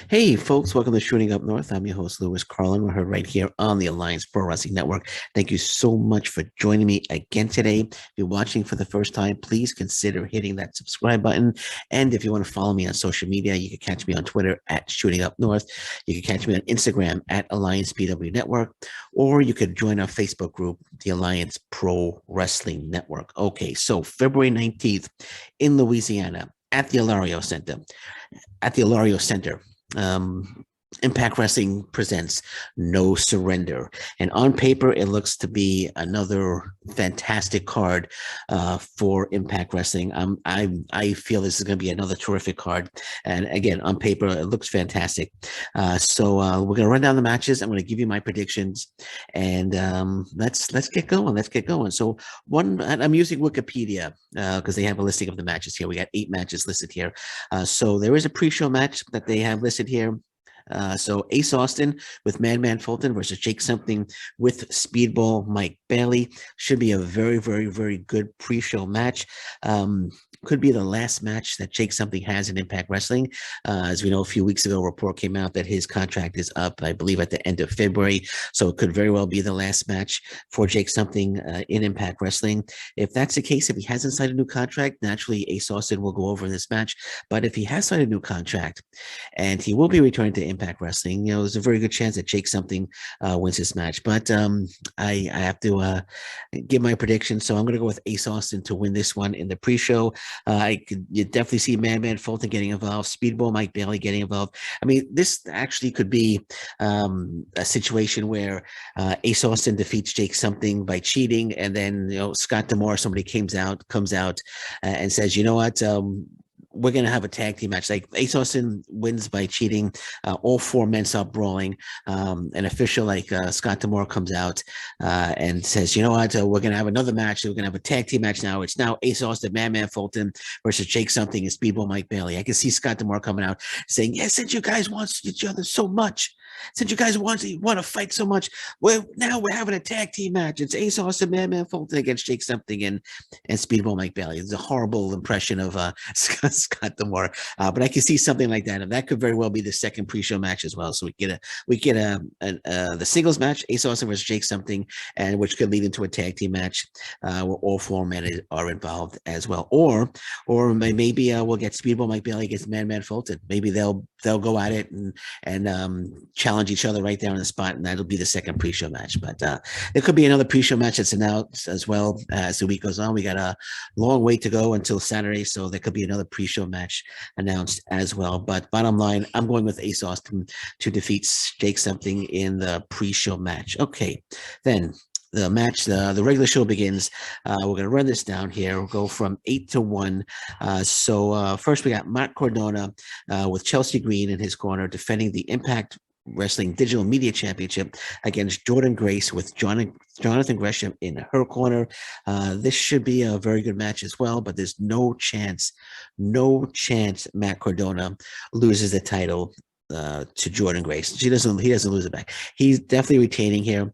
Hey, folks, welcome to Shooting Up North. I'm your host, Lewis Carlin. We're heard right here on the Alliance Pro Wrestling Network. Thank you so much for joining me again today. If you're watching for the first time, please consider hitting that subscribe button. And if you want to follow me on social media, you can catch me on Twitter at Shooting Up North. You can catch me on Instagram at Alliance PW Network, or you could join our Facebook group, the Alliance Pro Wrestling Network. Okay, so February 19th in Louisiana at the Alario Center. At the Alario Center, um, Impact Wrestling presents No Surrender, and on paper, it looks to be another fantastic card for Impact Wrestling. I feel this is going to be another terrific card, and again, on paper, it looks fantastic. So we're going to run down the matches. I'm going to give you my predictions, and let's get going. Let's get going. So I'm using Wikipedia because they have a listing of the matches here. We got 8 matches listed here. So there is a pre-show match that they have listed here. So Ace Austin with Madman Fulton versus Jake Something with Speedball Mike Bailey should be a very, very, very good pre-show match. Could be the last match that Jake Something has in Impact Wrestling. As we know, a few weeks ago, a report came out that his contract is up, I believe, at the end of February. So it could very well be the last match for Jake Something in Impact Wrestling. If that's the case, if he hasn't signed a new contract, naturally Ace Austin will go over in this match. But if he has signed a new contract and he will be returning to Impact Wrestling, there's a very good chance that Jake Something wins this match. But I have to give my prediction. So I'm going to go with Ace Austin to win this one in the pre-show. You definitely see Madman Fulton getting involved, Speedball Mike Bailey getting involved. I mean, this actually could be a situation where Ace Austin defeats Jake Something by cheating, and then Scott D'Amore, somebody comes out and says, you know what, we're going to have a tag team match. Like Ace Austin wins by cheating. All 4 men start brawling. An official like Scott D'Amore comes out and says, you know what, we're going to have another match. We're going to have a tag team match now. It's now Ace Austin, Madman Fulton versus Jake Something and Speedball Mike Bailey. I can see Scott D'Amore coming out saying, yeah, since you guys want each other so much, since you guys want to fight so much, now we're having a tag team match. It's Ace Austin, Madman Fulton against Jake Something and Speedball Mike Bailey. It's a horrible impression of Scott D'Amore, but I can see something like that, and that could very well be the second pre-show match as well. So we get the singles match, Ace Austin versus Jake Something, and which could lead into a tag team match where all 4 men are involved as well, or maybe we'll get Speedball Mike Bailey against Madman Fulton. Maybe they'll go at it and challenge each other right there on the spot, and that'll be the second pre-show match. But there could be another pre-show match that's announced as well as the week goes on. We got a long way to go until Saturday, so there could be another pre-show match announced as well. But bottom line, I'm going with Ace Austin to defeat Jake Something in the pre-show match. Okay, then the match, the regular show begins. We're going to run this down here. We'll go from 8 to 1. So first we got Matt Cardona with Chelsea Green in his corner defending the Impact Wrestling Digital Media Championship against Jordan Grace with Jonathan Gresham in her corner. This should be a very good match as well, but there's no chance Matt Cardona loses the title to Jordan Grace. He doesn't lose it back. He's definitely retaining here.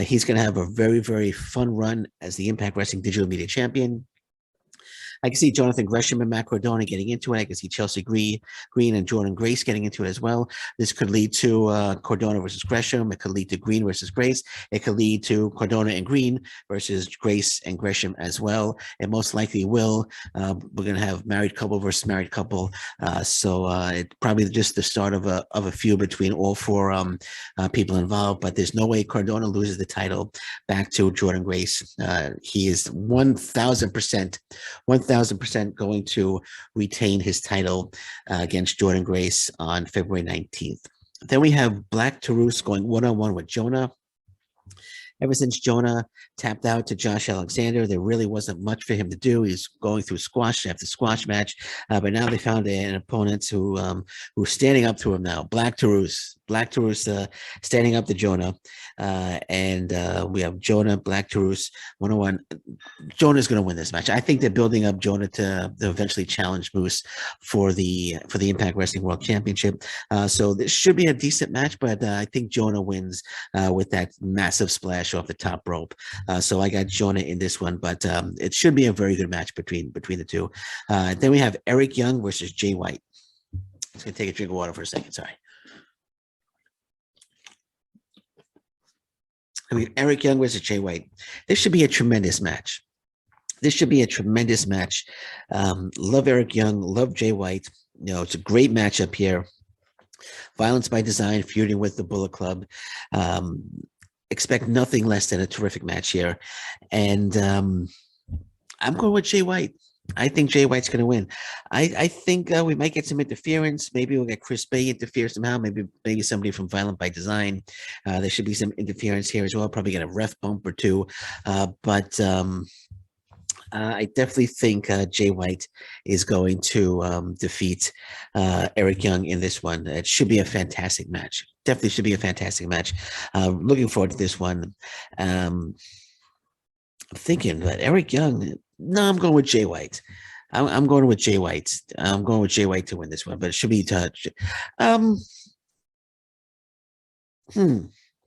He's going to have a very, very fun run as the Impact Wrestling Digital Media Champion. I can see Jonathan Gresham and Matt Cardona getting into it. I can see Chelsea Green and Jordan Grace getting into it as well. This could lead to Cardona versus Gresham. It could lead to Green versus Grace. It could lead to Cardona and Green versus Grace and Gresham as well. It most likely will. We're going to have married couple versus married couple. So it's probably just the start of a feud between all 4 people involved. But there's no way Cardona loses the title back to Jordan Grace. He is 1,000% going to retain his title against Jordan Grace on February 19th. Then we have Black Taurus going one-on-one with JONAH. Ever since JONAH tapped out to Josh Alexander, there really wasn't much for him to do. He's going through squash after squash match, but now they found an opponent who's standing up to him now. Black Taurus standing up to JONAH, and we have JONAH, Black Taurus, 101. JONAH's going to win this match. I think they're building up JONAH to eventually challenge Moose for the Impact Wrestling World Championship. So this should be a decent match, but I think JONAH wins with that massive splash off the top rope. So I got JONAH in this one, but it should be a very good match between the two. Then we have Eric Young versus Jay White. I'm just going to take a drink of water for a second. Sorry. I mean, Eric Young versus Jay White. This should be a tremendous match. This should be a tremendous match. Love Eric Young, love Jay White. It's a great matchup here. Violence by Design feuding with the Bullet Club. Um, expect nothing less than a terrific match here. And I'm going with Jay White. I think Jay White's going to win. I think we might get some interference. Maybe we'll get Chris Bay interfere somehow. Maybe somebody from Violent by Design. There should be some interference here as well. Probably get a ref bump or two. But I definitely think Jay White is going to defeat Eric Young in this one. It should be a fantastic match. Definitely should be a fantastic match. Looking forward to this one. I'm thinking that Eric Young. No, I'm going with Jay White. I'm going with Jay White. I'm going with Jay White to win this one, but it should be touch. Um,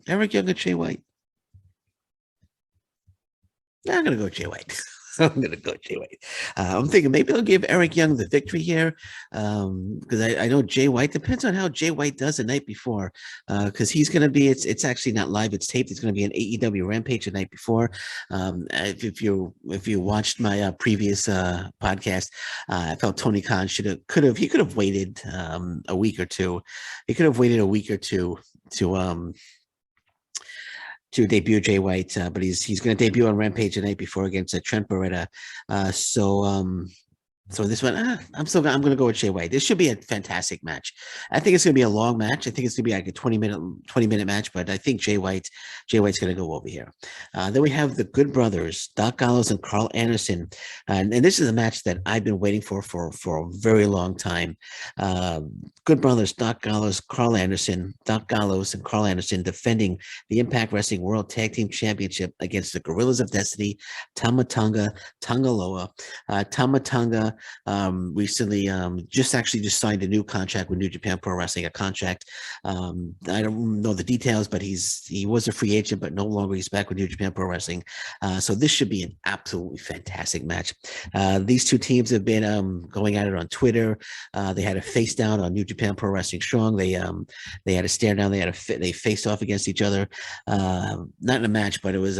Eric Young or Jay White? I'm gonna go Jay White. I'm gonna go Jay White. I'm thinking maybe I'll give Eric Young the victory here, because I know Jay White depends on how Jay White does the night before, because he's gonna be. It's actually not live; it's taped. It's gonna be an AEW Rampage the night before. If you watched my previous podcast, I felt Tony Khan could have waited a week or two. He could have waited a week or two to debut Jay White, but he's going to debut on Rampage the night before against Trent Beretta. So this one, I'm going to go with Jay White. This should be a fantastic match. I think it's going to be a long match. I think it's going to be like a 20-minute match, but I think Jay White's going to go over here. Then we have the Good Brothers, Doc Gallows and Carl Anderson. And this is a match that I've been waiting for a very long time. Good Brothers, Doc Gallows, Carl Anderson, Doc Gallows and Carl Anderson defending the Impact Wrestling World Tag Team Championship against the Gorillas of Destiny, Tama Tonga, Tangaloa. Tama Tonga recently just signed a new contract with New Japan Pro Wrestling, a contract. I don't know the details, but he was a free agent, but no longer he's back with New Japan Pro Wrestling. So this should be an absolutely fantastic match. These two teams have been going at it on Twitter. They had a face down on New Japan Pro Wrestling Strong. They had a stare down. They faced off against each other. Not in a match, but it was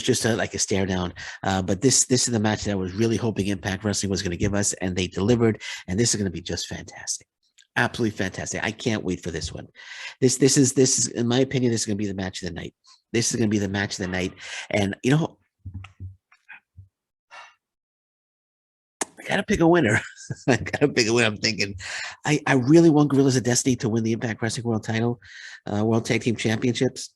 just like a stare down. But this is the match that I was really hoping Impact Wrestling was going to give us, and they delivered. And this is going to be just fantastic, absolutely fantastic. I can't wait for this one. This is in my opinion, this is going to be the match of the night. This is going to be the match of the night, and I gotta pick a winner. I gotta pick a winner. I'm thinking, I really want Gorillas of Destiny to win the Impact Wrestling World Title, World Tag Team Championships.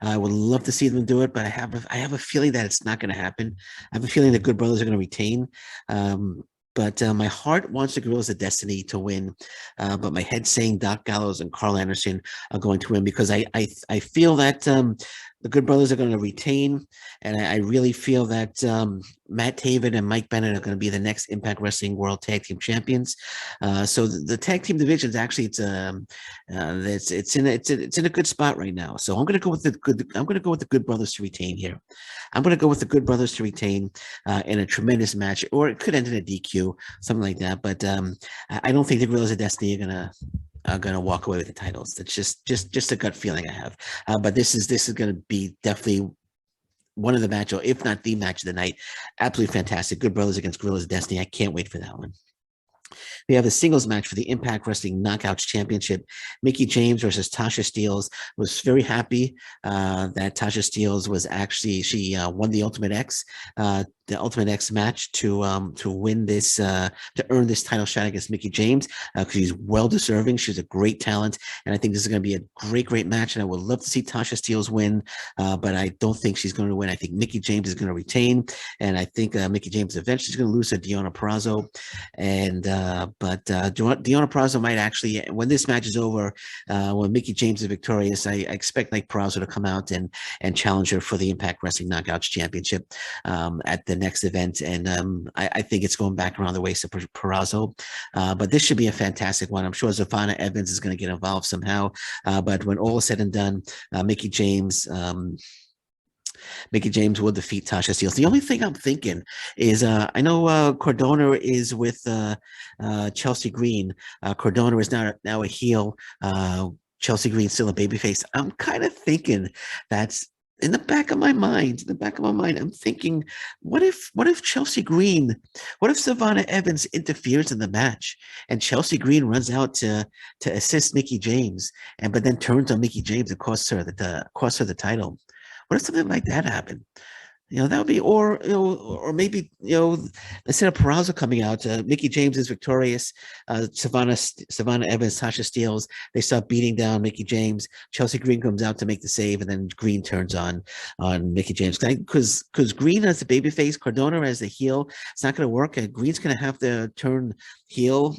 I would love to see them do it, but I have a feeling that it's not going to happen. I have a feeling the Good Brothers are going to retain. But my heart wants the Gorillas of Destiny to win, but my head's saying Doc Gallows and Carl Anderson are going to win because I feel that the Good Brothers are going to retain, and I really feel that Matt Taven and Mike Bennett are going to be the next Impact Wrestling World Tag Team Champions. So the tag team division is actually it's in a good spot right now. So I'm going to go with the Good Brothers to retain here. I'm going to go with the Good Brothers to retain in a tremendous match, or it could end in a DQ, something like that. But I don't think the Gorillas of Destiny are gonna walk away with the titles. That's just a gut feeling I have. But this is going to be definitely one of the match, or if not the match of the night. Absolutely fantastic. Good Brothers against Gorillas of Destiny. I can't wait for that one. We have a singles match for the Impact Wrestling Knockouts Championship. Mickie James versus Tasha Steelz. Was very happy that Tasha Steelz was actually she won the Ultimate X match to win this to earn this title shot against Mickie James because she's well deserving. She's a great talent, and I think this is going to be a great match. And I would love to see Tasha Steelz win, but I don't think she's going to win. I think Mickie James is going to retain, and I think Mickie James eventually is going to lose to Deonna Purrazzo. And but Deonna Purrazzo might actually, when this match is over, when Mickie James is victorious, I expect Mike Purrazzo to come out and challenge her for the Impact Wrestling Knockouts Championship at the next event. And I think it's going back around the waist of Purrazzo. But this should be a fantastic one. I'm sure Zafana Evans is going to get involved somehow. But when all is said and done, Mickie James will defeat Tasha Steelz. The only thing I'm thinking is I know Cardona is with Chelsea Green. Cardona is now a heel. Chelsea Green still a babyface. I'm kind of thinking that's in the back of my mind. In the back of my mind, I'm thinking, what if Chelsea Green, what if Savannah Evans interferes in the match and Chelsea Green runs out to assist Mickey James, and but then turns on Mickey James and costs her the title? What if something like that happened? That would be, or maybe, instead of Peraza coming out, Mickey James is victorious. Savannah Evans, Tasha Steeles, they start beating down Mickey James. Chelsea Green comes out to make the save, and then Green turns on Mickey James because Green as the babyface, Cardona as the heel. It's not going to work. Green's going to have to turn heel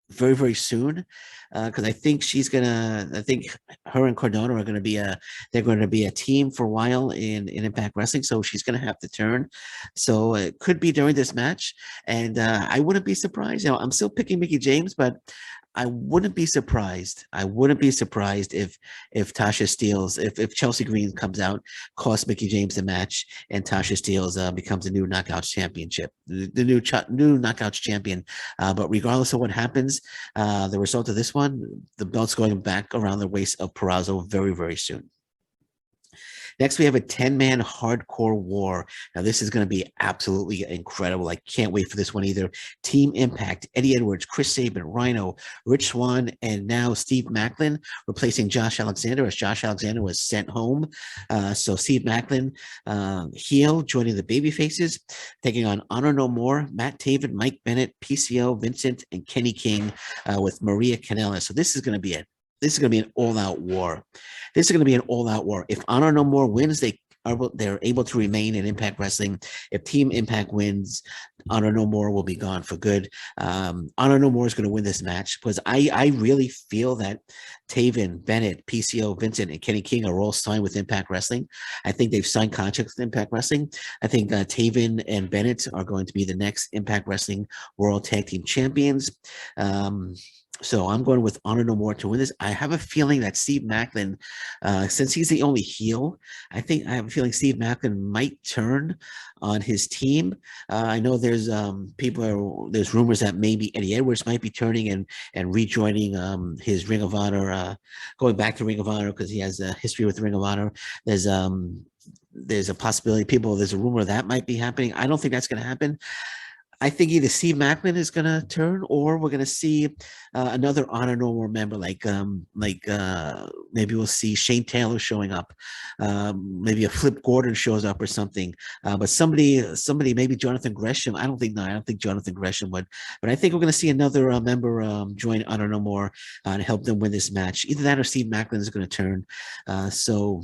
very, very soon, because I think her and Cardona are gonna be a team for a while in Impact Wrestling, so she's gonna have to turn. So it could be during this match, and I wouldn't be surprised. I'm still picking Mickey James, but I wouldn't be surprised. I wouldn't be surprised if Tasha Steeles, if Chelsea Green comes out, costs Mickey James the match, and Tasha Steeles becomes the new Knockouts championship, the new Knockouts champion. But regardless of what happens, the result of this one, the belt's going back around the waist of Peraza very, very soon. Next, we have a 10-man hardcore war. Now, this is going to be absolutely incredible. I can't wait for this one either. Team Impact, Eddie Edwards, Chris Sabin, Rhino, Rich Swann, and now Steve Macklin replacing Josh Alexander, as Josh Alexander was sent home. So Steve Macklin, heel, joining the Babyfaces, taking on Honor No More, Matt Taven, Mike Bennett, PCO, Vincent, and Kenny King with Maria Kanellis. So this is going to be an all-out war. This is going to be an all-out war. If Honor No More wins, they're able to remain in Impact Wrestling. If Team Impact wins, Honor No More will be gone for good. Honor No More is going to win this match because I really feel that Taven, Bennett, PCO, Vincent, and Kenny King are all signed with Impact Wrestling. I think they've signed contracts with Impact Wrestling. I think Taven and Bennett are going to be the next Impact Wrestling World Tag Team Champions. So I'm going with Honor No More to win this. I have a feeling that Steve Macklin, since he's the only heel, I have a feeling Steve Macklin might turn on his team. I know there's rumors that maybe Eddie Edwards might be turning and rejoining his Ring of Honor, going back to Ring of Honor because he has a history with Ring of Honor. There's a possibility, there's a rumor that might be happening. I don't think that's going to happen. I think either Steve Macklin is going to turn, or we're going to see another Honor No More member, like maybe we'll see Shane Taylor showing up, maybe a Flip Gordon shows up or something. But somebody, maybe Jonathan Gresham. I don't think Jonathan Gresham would, but I think we're going to see another member join Honor No More and help them win this match. Either that or Steve Macklin is going to turn. So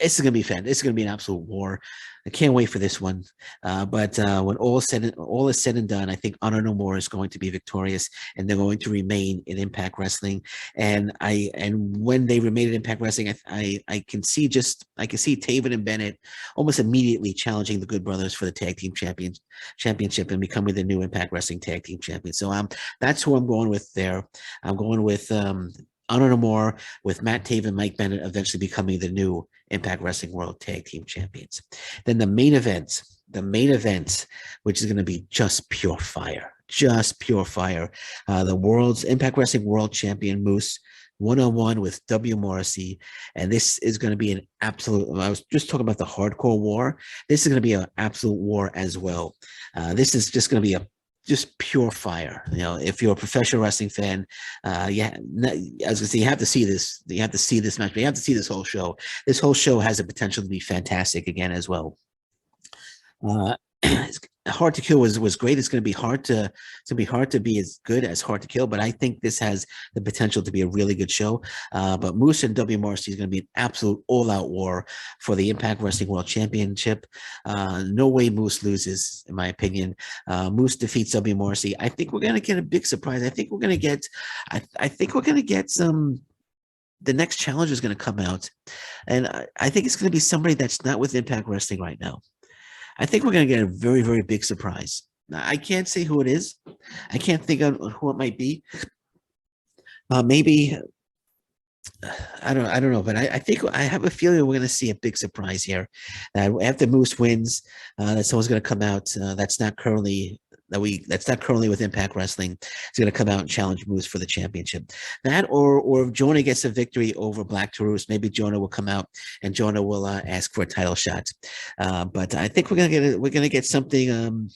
it's going to be fun. It's going to be an absolute war. I can't wait for this one. But when all is said and done, I think Honor No More is going to be victorious, and they're going to remain in Impact Wrestling. And when they remain in Impact Wrestling, I can see Taven and Bennett almost immediately challenging the Good Brothers for the Tag Team Championship and becoming the new Impact Wrestling Tag Team Champions. So that's who I'm going with there. I'm going with Honor No More, with Matt Taven, Mike Bennett eventually becoming the new Impact Wrestling World Tag Team Champions. Then the main event, which is going to be just pure fire. The world's Impact Wrestling World Champion Moose, one-on-one with W. Morrissey. And this is going to be an absolute, I was just talking about the hardcore war. This is going to be an absolute war as well. This is just going to be just pure fire. If you're a professional wrestling fan, I was gonna say, you have to see this. You have to see this match, but you have to see this whole show. This whole show has the potential to be fantastic again as well. Hard to Kill was great. It's going to be hard to be as good as Hard to Kill, but I think this has the potential to be a really good show. But Moose and W. Morrissey is going to be an absolute all-out war for the Impact Wrestling World Championship. No way Moose loses, in my opinion. Moose defeats W. Morrissey. I think we're going to get a big surprise. I think we're going to get some. The next challenge is going to come out, and I think it's going to be somebody that's not with Impact Wrestling right now. I think we're going to get a very, very big surprise. Now, I can't say who it is. I can't think of who it might be. Maybe I don't know, but I think I have a feeling we're going to see a big surprise here. After Moose wins, that someone's going to come out that's not currently that's not currently with Impact Wrestling is going to come out and challenge Moose for the championship. That or if Jonah gets a victory over Black Taurus, maybe Jonah will come out and Jonah will ask for a title shot. But I think we're gonna get something.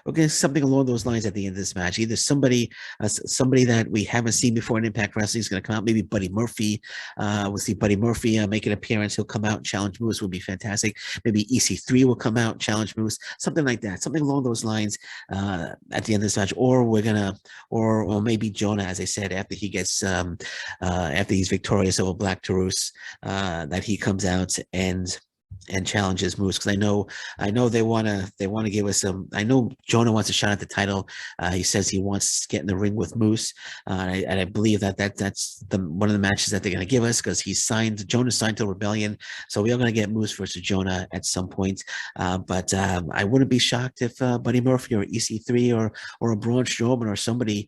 Okay, something along those lines at the end of this match. Either somebody that we haven't seen before in Impact Wrestling is going to come out. Maybe Buddy Murphy. We'll see Buddy Murphy make an appearance. He'll come out and challenge Moose. Would be fantastic. Maybe EC3 will come out and challenge Moose. Something like that. Something along those lines at the end of this match. Or we're gonna, or maybe Jonah, as I said, after he gets after he's victorious over Black Taurus, that he comes out and challenges Moose, because I know they want to give us some. I know Jonah wants a shot at the title. He says he wants to get in the ring with Moose, and I believe that's one of the matches that they're going to give us, because Jonah signed to Rebellion, so we are going to get Moose versus Jonah at some point. But I wouldn't be shocked if Buddy Murphy or EC3 or a Braun Strowman or somebody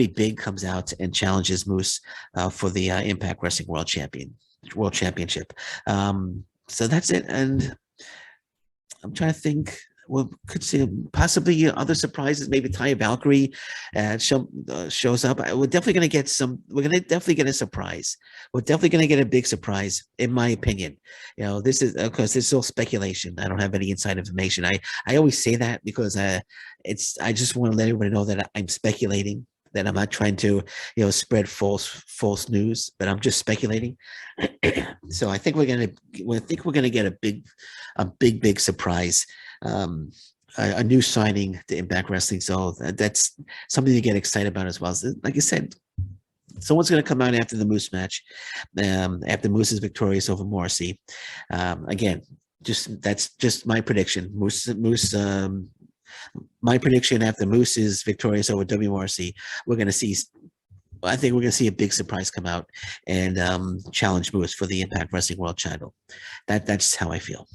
big comes out and challenges Moose for the Impact Wrestling World Championship. So that's it. And I'm trying to think. We could see possibly other surprises. Maybe Taya Valkyrie shows up. We're definitely going to get some. We're going to definitely get a surprise. We're definitely going to get a big surprise, in my opinion. This is, of course, it's all speculation. I don't have any inside information. I always say that because I just want to let everybody know that I'm speculating. That I'm not trying to, spread false news, but I'm just speculating. So I think we're gonna get a big surprise, a new signing to Impact Wrestling. So that's something to get excited about as well. So, like I said, someone's going to come out after the Moose match, after Moose is victorious over Morrissey. Again, that's just my prediction. Moose. My prediction after Moose is victorious over W. Morrissey, I think we're going to see a big surprise come out and challenge Moose for the Impact Wrestling World title. That's how I feel.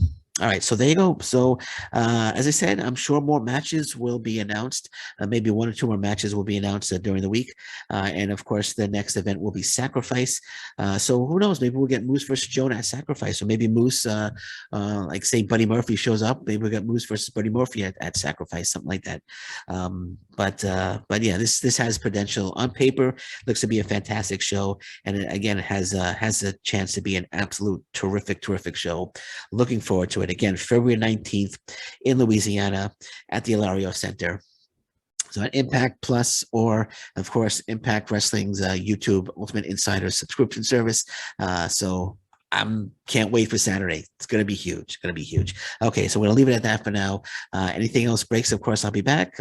All right, so there you go. So, as I said, I'm sure more matches will be announced. Maybe one or two more matches will be announced during the week. And of course, the next event will be Sacrifice. So who knows? Maybe we'll get Moose versus Jonah at Sacrifice, or maybe Moose, like say Buddy Murphy shows up. Maybe we'll get Moose versus Buddy Murphy at Sacrifice, something like that. But yeah, this has potential on paper. Looks to be a fantastic show, and again, it has a chance to be an absolute terrific show. Looking forward to it. Again, February 19th in Louisiana at the Ilario Center. So at Impact Plus, or of course Impact Wrestling's YouTube Ultimate Insider subscription service. So can't wait for Saturday. It's going to be huge. Okay, so we're going to leave it at that for now. Anything else breaks, of course, I'll be back.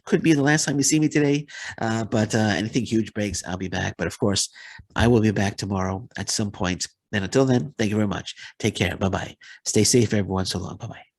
Could be the last time you see me today, but anything huge breaks, I'll be back. But of course, I will be back tomorrow at some point. And until then, thank you very much. Take care. Bye-bye. Stay safe, everyone. So long. Bye-bye.